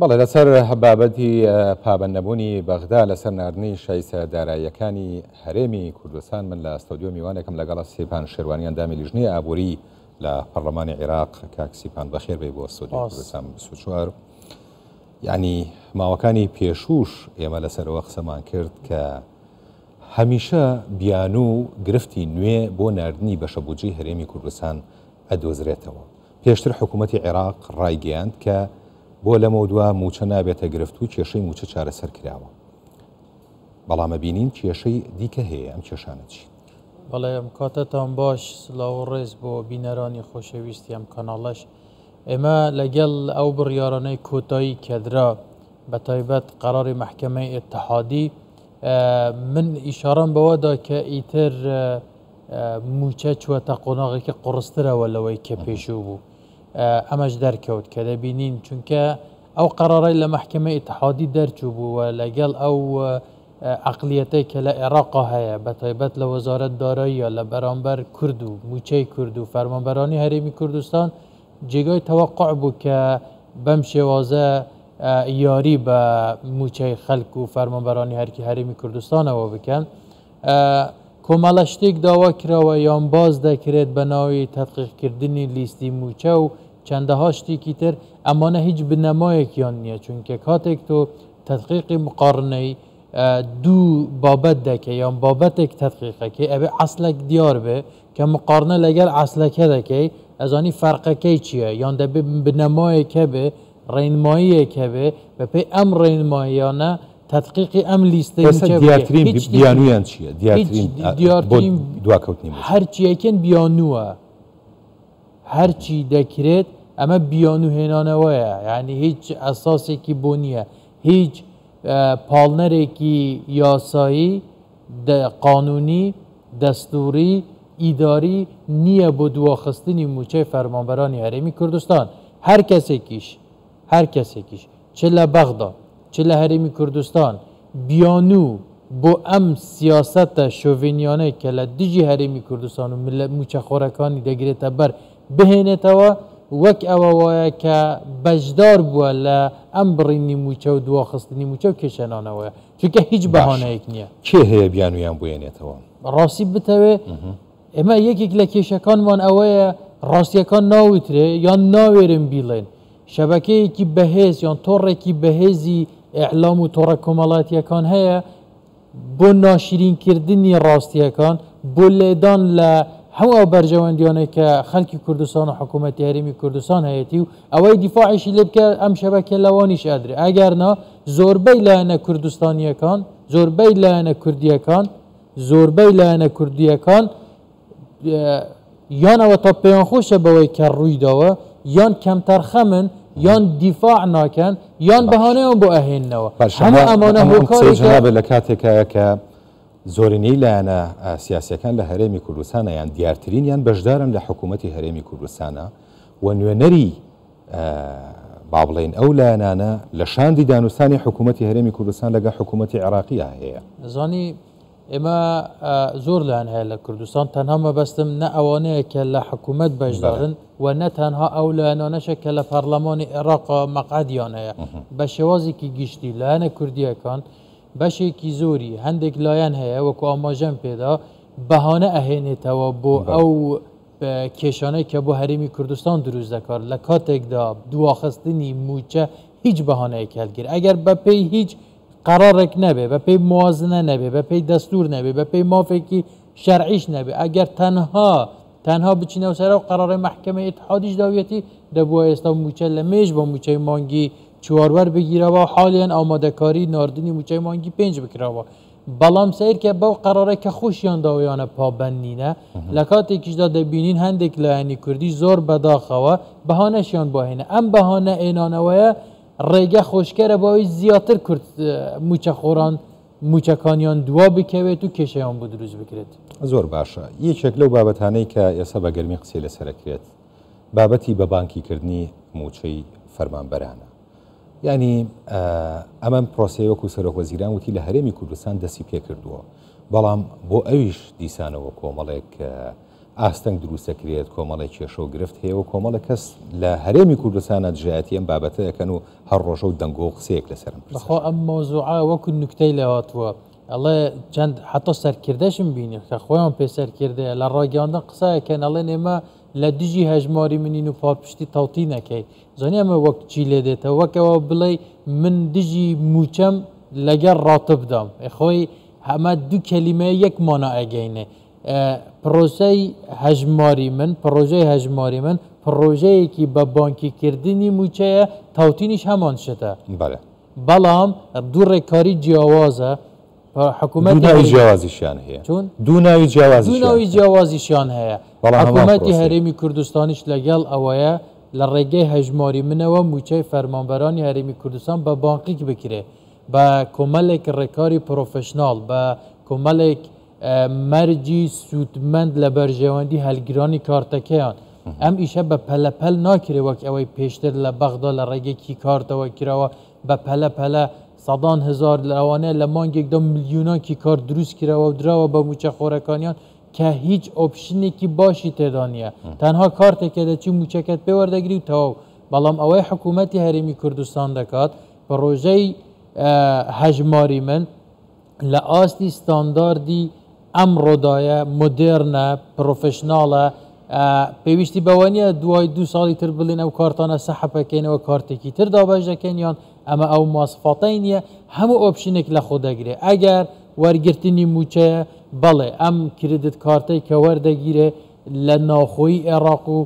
بەڵێ لەسەر بابەتی پابەندنەبوونی بەغدا لەسەر ناردنی شایستە داراییەکانی هەرێمی کوردستان من لە ئەستۆدیۆ میوانێکم لەگەڵ سێپان شێروانیان دامی لیژنەی ئابووری لە پەرلەمانی عێراق کاکسیپان بەخێر بێ بۆ ئەستۆدیۆ کوردستان 24 یعنی ماوەکانی پێشوش ئێمە لەسەرەوە قسەمان کرد کە هەمیشە بیان و گرفتی نوێ بۆ ناردنی بەشەبوجی هەرێمی کوردستان ئەدۆزرێتەوە. پێشتر حکوومەتی عێراق ڕایگەیاند کە بۆ لەمە دووە موچە نابێتە گرفت و کێشەی موچە چارەسەر کراوە. بەڵام بینین کێشەی دیکە هەیە، ئەم کێشانە چی؟ بەڵێ ئەم کاتتان باش سلااو و ڕێز بۆ بینەرانی خۆشەویستی ئەم کاناڵەش. ئێمە لەگەڵ ئەو بڕیارانەی کۆتایی کەدرا بە تایبەت قەراری محکەمەی ئێتحادی من ئیشارەم بەوەدا کە ئیتر موچە چوەتە قۆناغێکی قوڕسترەوە لەوەی کە پێشوو بوو. ئەمەش دەرکەوت کە دەبینین چونکە ئەو قەرارەی لە محکەمە ئێتحادی دەرچوو بووە لەگەڵ ئەو عقلیەتەی کە لە عێراقا هەیە بە تایبەت لە وەزارەت داراییە لە بەرامبەر کورد و موچەی کورد و فەرمانبەرانی هەرێمی کوردستان جێگای تەوەقع بوو کە بەم شێوازە یاری بە موچەی خەڵک و فەرمانبەرانی هەرێمی کوردستانەوە بکەن. کۆمەڵە شتێک داوا کراوە یان باز دەکرێت بە ناوی تەدقیقکردنی لیستی موچە و چەندەها شتێکی تر ئەمانە هیچ بنەمایەکیان نییە چونکە کاتێک تۆ تەدقیقی مقارنەی دوو بابەت دەکەی یان بابەتێک تەدقیقەکەی ئەبێ عەسلێک دیار بێ کە مقارنە لەگەڵ عەسلەکە دەکەی ئەزانی فەرقەکەی چییە یان دەبێ بنەمایەکە بێ ڕێنماییەکە بێ بەپێی ئەم ڕێنماییانە تدقیقی ئەم لیستەی دیارترین بیانویان چییە؟ دیارترین دواکەوتنی هەرچیەکەن بیانووە هەرچی دەکرێت ئەمە بیانوهێنانەوەیە، یعنی هیچ ئەساسێکی بۆ نییە، هیچ پاڵنەرێکی یاسایی قانونی دەستوری ئیداری نییە بۆ دواخستنی موچەی فەرمانبەرانی هەرێمی کوردستان. هەر کەسێکیش چ لە بەغدا چ لە هەرێمی کوردستان بیانوو بۆ ئەم سیاسەتە شۆڤینیانەی کە لە دژی هەرێمی کوردستان و موچەخۆرەکانی دەگرێتە بەر بهێنێتەوە وەک ئەوە وایە کە بەشدار بووە لە ئەم بڕینی موچە و دواخستنی موچە و کێشەنانەوەیە چونکە هیچ بەهانەیەک نییە. کێ هەیە بیانویان بێنێتەوە؟ ڕاستی بتەوێ ئێمە یەکێک لە کێشەکانمان ئەوەیە ڕاستیەکان ناوترێ یان ناوێرن بیڵێن. شەبەکەیەکی بەهێز یان تۆڕێکی بەهێزی ئیعلام و تۆڕە کۆمەڵاتیەکان هەیە بۆ ناشرینکردنی ڕاستیەکان بۆ لێدان لە هەموو بەرژەوەندیانەی کە خەڵکی کوردستان و حکوومەتی هەرێمی کوردستان هەیەی و ئەوەی دیفاعیشی لێ بکە ئەم شەبەکە لەوانیش ئەدرێ ئەگەرنا زۆربەی لایەنە کوردستانیەکان زۆربەی لایەنە کوردیەکان زۆربەی لایەنە کوردیەکان یانەوە تا پێیان خۆشە بەوەی کە ڕوویداوە یان کەمتەر خەمن یان دیفاع ناکەن یان بەهانەیان بۆ ئەهێننەوە. هەموو ئەمانە هۆکاری لە کاتێکایە کە زۆرینەی لایەنە سیاسیەکان لە هەرێمی کوردستانە یان دیارترین یان بەشدارن لە حکوومەتی هەرێمی کوردستانە و نوێنەری با بڵێن ئەو لایەنانە لە شاندی دانوستانی حکوومەتی هەرێمی کوردستان لەگە حکوومەتی عێراقیە هەیە. زانی ئێمە زۆر لایەن هەیە لە کوردستان تەنها مەبەستم نە ئەوانەیە کە لە حکوومەت بەشدارن و نە تەنها ئەو لایەنانەشە کە لە پەرلەمانی عێراق مەقعدیان هەیە بە شێوازێکی گشتی لایەنە کوردیەکان بەشێکی زۆری هەندێک لایەن هەیە وەکو ئاماژەم پێدا بەهانە ئەهێنێتەوە بۆ ئەو کێشانەی کە بۆ هەرێمی کوردستان دروست دەکات لە کاتێکدا دواخستنی موچە هیچ بەهانەیەک هەلگیر ئەگەر بەپێی هیچ قرارێک نەبێ بەپێی موازنە نەبێ بەپێی دەستور نەبێ بەپێی مافێکی شەرعیش نەبێ ئەگەر تەنها بچینەوە سەر و قەراری محکەمەی ئێتحادیش داویەتی دەبووە ئێستا موچە لە مێژ بە موچەی مانگی چواربەر بگیرەوە حالیان ئامادەکاری ناردنی موچەی مانگی 5 بکراوە. بەڵام سیر کە بەو قەرارێکە خۆشیان داویانە پابەندینە لە کاتێکیشدا دەبینین هەندێک لایەنی کوردی زۆر بەداخەوە بەهانەشیان بۆهێنە ئەم بەهانە ئێنانەوەیە ڕێگە خۆشکەرە بەوەی زیاتر کورد موچەخۆران موچەکانیان دوا بکەوێت و کێشەیان بۆ دروست بکرێت. زۆر باشە. یەکێک لەو بابەتانەی کە ئێستا بە گەرمی قسەی لەسەرەکرێت بابەتی بە بانکیکردنی موچەی فەرمانبەرانە. ینی ئەمەم پرۆسەی وەکو سەرۆکوەزیران وتی لە هەرێمی کوردستان دەستی پێ کردووە بەڵام بۆ ئەویش دیسانەوە کۆمەڵێک ئاستەنگ دروستەکرێت کۆمەڵی کێشە و گرفت هەیە و کۆمەڵە کەس لە هەرێمی کوردستانە دژایەتی ئەم بابەتەکەن و هەر ڕۆژە و دەنگۆ و قسەیەک لەسەرم بەخۆ ئەم مۆزوعە وەکو نوکتەی لەهاتووە ئەڵێ چەند حتا سەرکردەشم بینی کە خۆیان پێ سەرکردەیە لە ڕاگەاندن قسایەکەن ئەڵێن ئێمە لە دژی هەژماری منین و پاڵپشتی تاوتی نەکەی زانانی ئەمە وەک چی لێ دێتە وەکەوە بڵێ من دژی موچەم لەگەر ڕاتبدام خۆی ئەمە دوو کەلیمە یەک مانا ئەگەینێ پرۆژەی هەژماری من پرۆژەی هەژماری من پرۆژەیەکی بە بانکیکردنی موچەیە تاوتینیش هەمان شتە بەڵام دوو ڕێکاری جیاوازە حکوومەتی جیاوازیشیان هەیە چون دوو ناوی جیاوازیشیان هەیە حکوومەتی هەرێمی کوردستانیش لەگەڵ ئەوەیە لە ڕێگەی هەژماری منەوە موچەی فەرمانبەرانی هەرێمی کوردستان بە بانقیک بکرێ بە کۆمەلێک ڕێکاری پرۆفشناڵ بە کۆمەلێک مەرجی سوودمەند لە بەرژەوەندی هەلگرانی کارتەکەیان ئەم ئیشە بە پەلەپەل ناکرێ وەک ئەوەی پێشتر لە بەغدا لە ڕێگەیەکی کارتەوە کراوە بە پەلەپەلە سەدان هزار لەوانەیە لە مانگێکدا میلیۆناکی کار دروست کراوە و دراوە بە موچە خۆرەکانیان کە هیچ ئۆپشنێکی باشی تێدا نییە تەنها کارتێکە دەچی موچەکەت پێ وەردەگری و تەواو بەڵام ئەوەی حکوومەتی هەرێمی کوردستان دەکات پرۆژەی هەژماری من لە ئاستی ستانداردی ئەم ڕۆدایە مدێرنە پرۆفشناڵە پێویستی بەوانە دوای دو ساڵی تر بڵێن ئەو کارتانە سەحەپەکەینەوە کارتێکی تر دابش دەکەین یان ئەمە ئەو ماسفاتای نییە هەموو ئۆپشنێک لە خۆ دەگرێ ئەگەر وەرگرتنی موچەیە بەڵێ ئەم کردت کارتەی کە وەردەگیرێ لە ناوخۆی عێراق و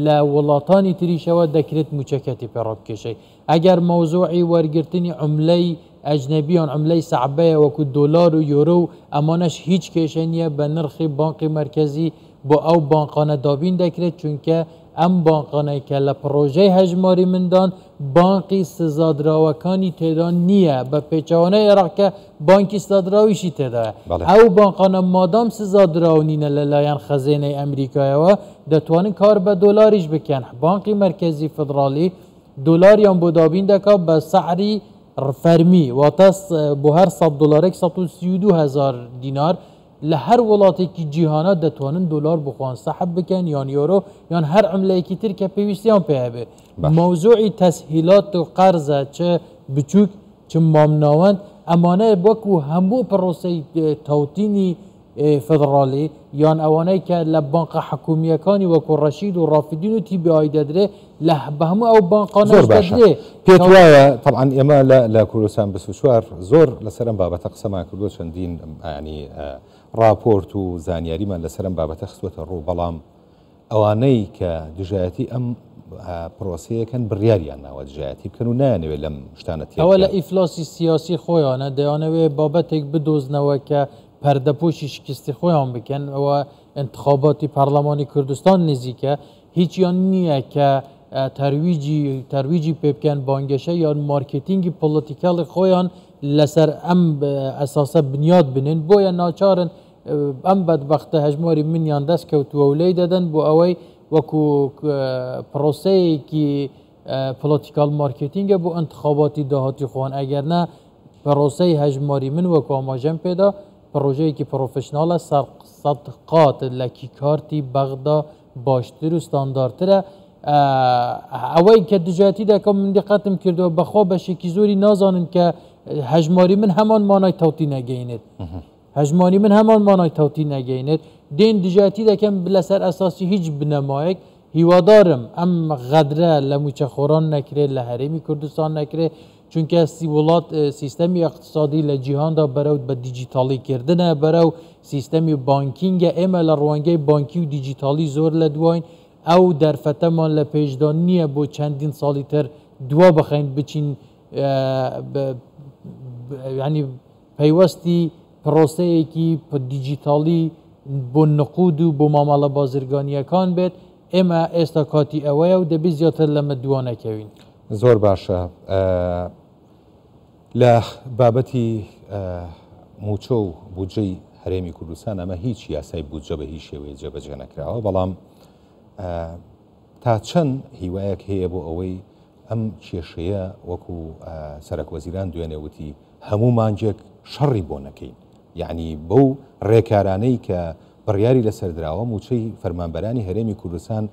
لە وڵاتانی تریشەوە دەکرێت موچەکەتی پێڕابکێشەی ئەگەر مەوزوعی وەرگرتنی عملەی ئەجنەبیان عملەی سەعبەیە وەکو دۆلار و یۆرۆ و ئەمانەش هیچ کێشە نییە بە نرخی بانقی مرکزی بۆ ئەو بانقانە دابین دەکرێت چونکە ئەم بانقانەی کە لە پرۆژەی هەژماری مندان بانقی سزادراوەکانی تێدا نییە بە پێچەوانەی عێراقکە بانکی سزادراویشی تێدایە ئەو بانقانە مادام سزادراو نینە لەلایەن خەزینەی ئەمریکایەوە دەتوانن کار بە دۆلاریش بکەن بانقی مرکزی فدرالی دۆلاریان بۆ دابین دەکات بە سعری فەرمی واتە بۆ هەر 100 دلارێک 132,000 دینار لە هەر وڵاتێکی جیهانە دەتوانن دۆلار بخۆن سەحب بکەن یان یۆرۆ یان هەر عملەیەکی تر کە پێویستیان پێ هەبێ مەوزوعی تەسهیلات و قەرزە چه بچووک چ مامناوەند ئەمانەیە وەکو هەموو پرۆسەی تاوتینی فدرالی یان ئەوانەی کە لە بانقە حکومیەکانی وەکو ڕەشید و ڕافدین و تیبیایی دەدرێ لە بە هەموو ئەو بانقانە دەدرێ پێت وایە طبعا ئێمە لە کوردستان 24 زۆر لەسەرم بابەتە قسەمان کردو چەندین ینی راپۆرت و زانیاریمان لەسەرم بابەتە خستوەتە ڕوو بەڵام ئەوانەی کە دژایەتی ئەم پرۆسەیەکەن بڕیاریان ناوە دژایەتی بکەن و نایانەوێت لەم شتانە ئەوە لە ئیفلاسی سیاسی خۆیانە دەیانەوێت بابەتێک بدۆزنەوە کە پەردەپۆشی شکستی خۆیان بکەن ئەوە انتخاباتی پەرلەمانی کوردستان نزیکە هیچیان نییە کە تەرویجی پێ بکەن بانگەشە یان مارکتینگی پۆلیتیکاڵی خۆیان لەسەر ئەم ئەساسە بنیاد بنێن بۆیە ناچارن ئەم بەدبەختە هەژماری منیان دەست کەوتووە و لێی دەدەن بۆ ئەوەی وەکو پرۆسەیەکی پۆلیتیکال مارکتینگە بۆ انتخاباتی داهاتی خۆن ئەگەر نە پرۆسەی هەژماری من وەکو ئاماژەم پێدا پرۆژەیەکی پرۆفشناڵە سەدقات لە کیکارتی بەغدا باشتر و ستانداردترە ئەوەی کە دژایەتی دەکەم من دقەتم کردەوە بەخوا بەشێکی زۆری نازانن کە هەژماری من هەمان مانای تاوتی نەگەینێت هەژماری من هەمان مانای تاوتی نەگەینێت دێن دژایەتی دەکەم لەسەر ئەساسی هیچ بنەمایەک هیوادارم ئەم غەدرە لە موچەخۆران نەکرێت لە هەرێمی کوردستان نەکرێت چونکە وڵات سیستەمی اقتصادی لە جیهاندا بەرەو بە دیجیتالیکردنە بەرەو سیستەمی بانکینگە ئێمە لە ڕوانگەی بانکی و دیجیتالی زۆر لە دوایین ئەو دەرفەتەمان لە پێشدان نییە بۆ چەندین ساڵی تر دوا بخەین بچین ینی پەیوەستی پرۆسەیەکی دیجیتالی بۆ نقود و بۆ مامەڵە بازرگانیەکان بێت ئێمە ئێستا کاتی ئەوەیە و دەبێت زیاتر لەمە دووانەکەوین زۆر باشە لە بابەتی موچە و بودجەی هەرێمی کوردستان ئەمە هیچ یاسای بودجە بە هیچ شێوەیە جێبەجێ نەکراوە بەڵام تا چەند هیوایەک هەیە بۆ ئەوەی ئەم کێشەیە وەکو سەرۆک وەزیران دوێنێ وتی هەموو مانجێک شەڕی بۆ نەکەین یعنی بەو ڕێکارانەی کە بڕیاری لەسەردراوە موچەی فەرمانبەرانی هەرێمی کوردستان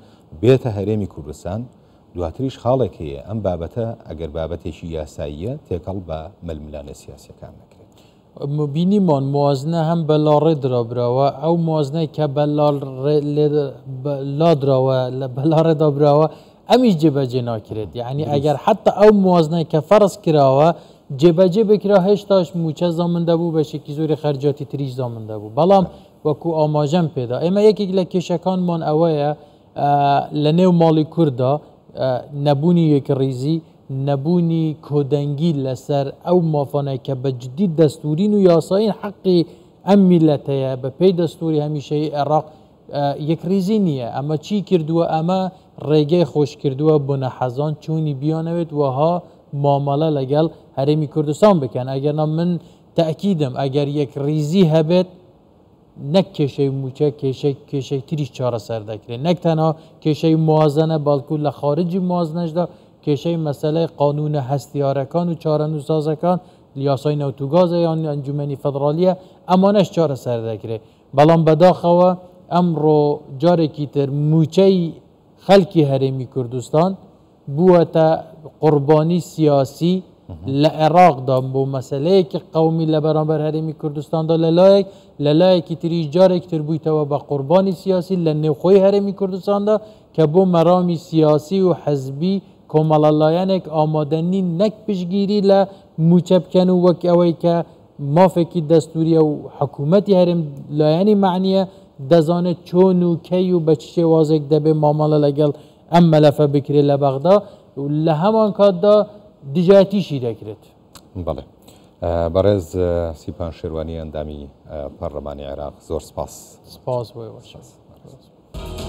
بێتە هەرێمی کوردستان دواتریش خاڵێک هەیە ئەم بابەتە ئەگەر بابەتێکی یاساییە تێکەڵ بە مەلملانە سیاسیەکان نەکرێت. بینیمان موازنە هەم بەلاڕێ درابراوە ئەو موازنەی کە بەلادراوە لە بەلاڕێ دابراوە ئەمیش جێبەجێ ناکرێت یعنی ئەگەر حتا ئەو موازنەی کە فەرز کراوە جێبەجێ بکرا هێشتاش موچە زامندە بوو بەشێکی زۆری خەرجاتی تریش زامندە بوو بەڵام وەکو ئاماژەم پێدا ئێمە یەکێک لە کێشەکانمان ئەوەیە لە نێو ماڵی کووردا نەبوونی یەکڕیزی نەبوونی کۆدەنگی لەسەر ئەو مافانەی کە بە جدی دەستورین و یاساین حەقی ئەم میلەتەیە بە پێی دەستوری هەمیشەی عێراق یەکریزی نییە ئەمە چی کردووە ئەمە ڕێگەی خۆش کردووە بۆ نەحەزان چوونی بیانەوێت وەها مامەڵە لەگەڵ هەرێمی کوردستان بکەن ئەگەرنا من تەکیدم ئەگەر یەکریزی هەبێت نەک کێشەی موچە کێشەی تریش چارەسەر دەکرێت نەک تەنها کێشەی موازنە بەڵکو لە خارجی موازنەشدا کێشەی مەسەلەی قانونە هەستیارەکان و چارەنووسازەکان یاسای نەوتوگازە یان ئەنجومەنی فەدرالیە ئەمانەش چارەسەر دەکرێت بەڵام بەداخەوە ئەمڕۆ جارێکی تر موچەی خەڵکی هەرێمی کوردستان بووەتە قوربانی سیاسی لە عێراقدا بۆ مەسەلەیەکی قەومی لە بەرامبەر هەرێمی کوردستاندا لەلایەکی تریش جارێک تر بوویتەوە بە قوربانی سیاسی لە نێوخۆی هەرێمی کوردستاندا کە بۆ مەرامی سیاسی و حەزبی کۆمەڵەلایەنێک ئامادەنی نەک پشگیری لە موچە بکەن و وەک ئەوەی کە مافێکی دەستوریە و حکوومەتی هەرێم لایەنی معنیە دەزانێت چۆن و کەی و بە چ شێوازێک دەبێ مامەڵە لەگەڵ ئەم مەلەفە بکرێت لە بەغدا لە هەمان کاتدا دژایەتیشی دەکرێت. بەڵێ بەڕێز سیپان شێروانی ئەندامی پەرلەمانی عێراق زۆر سپاس. سپاس بۆ